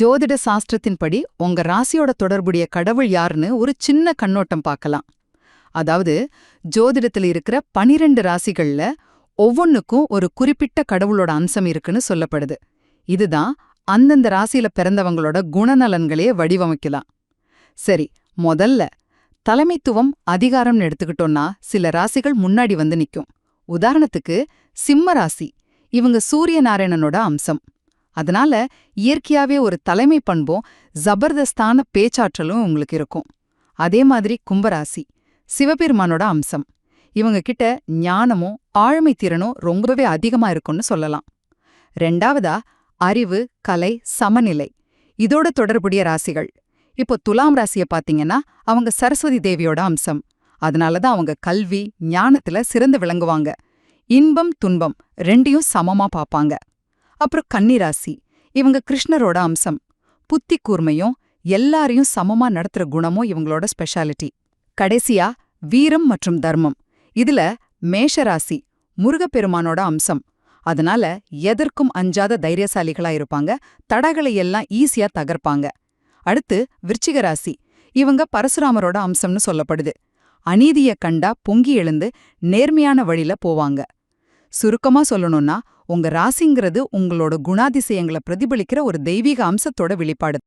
ஜோதிட சாஸ்திரத்தின்படி உங்க ராசியோட தொடர்புடைய கடவுள் யாருன்னு ஒரு சின்ன கண்ணோட்டம் பார்க்கலாம். அதாவது ஜோதிடத்துல இருக்கிற 12 ராசிகள்ல ஒவ்வொன்னுக்கும் ஒரு குறிப்பிட்ட கடவுளோட அம்சம் இருக்குன்னு சொல்லப்படுது. இதுதான் அந்தந்த ராசியில பிறந்தவங்களோட குணநலன்களையே வடிவமைக்கலாம். சரி, முதல்ல தலைமைத்துவம் அதிகாரம்னு எடுத்துக்கிட்டோம்னா சில ராசிகள் முன்னாடி வந்து நிக்கும். உதாரணத்துக்கு சிம்ம ராசி, இவங்க சூரிய நாராயணனோட அம்சம். அதனால இயற்கையாவே ஒரு தலைமை பண்பும் ஜபர்தஸ்தான பேச்சாற்றலும் உங்களுக்கு இருக்கும். அதே மாதிரி கும்பராசி, சிவபெருமானோட அம்சம். இவங்க கிட்ட ஞானமும் ஆழ்மை திறனும் ரொம்பவே அதிகமா இருக்கும்னு சொல்லலாம். ரெண்டாவதா அறிவு, கலை, சமநிலை, இதோட தொடர்புடைய ராசிகள். இப்போ துலாம் ராசியை பாத்தீங்கன்னா அவங்க சரஸ்வதி தேவியோட அம்சம். அதனாலதான் அவங்க கல்வி, ஞானத்துல சிறந்து விளங்குவாங்க. இன்பம், துன்பம் ரெண்டையும் சமமா பாப்பாங்க. அப்புறம் கன்னிராசி, இவங்க கிருஷ்ணரோட அம்சம். புத்தி கூர்மையும் எல்லாரையும் சமமா நடத்துற குணமும் இவங்களோட ஸ்பெஷாலிட்டி. கடைசியா வீரம் மற்றும் தர்மம். இதுல மேஷராசி, முருகப்பெருமானோட அம்சம். அதனால எதற்கும் அஞ்சாத தைரியசாலிகளா இருப்பாங்க. தடகளை எல்லாம் ஈஸியா தகர்ப்பாங்க. அடுத்து விருச்சிக ராசி, இவங்க பரசுராமரோட அம்சம்னு சொல்லப்படுது. அநீதிய கண்டா பொங்கி எழுந்து நேர்மையான வழியில போவாங்க. சுருக்கமா சொல்லணும்னா உங்க ராசிங்கிறது உங்களோட குணாதிசயங்களை பிரதிபலிக்கிற ஒரு தெய்வீக அம்சத்தோட வெளிப்பாடு.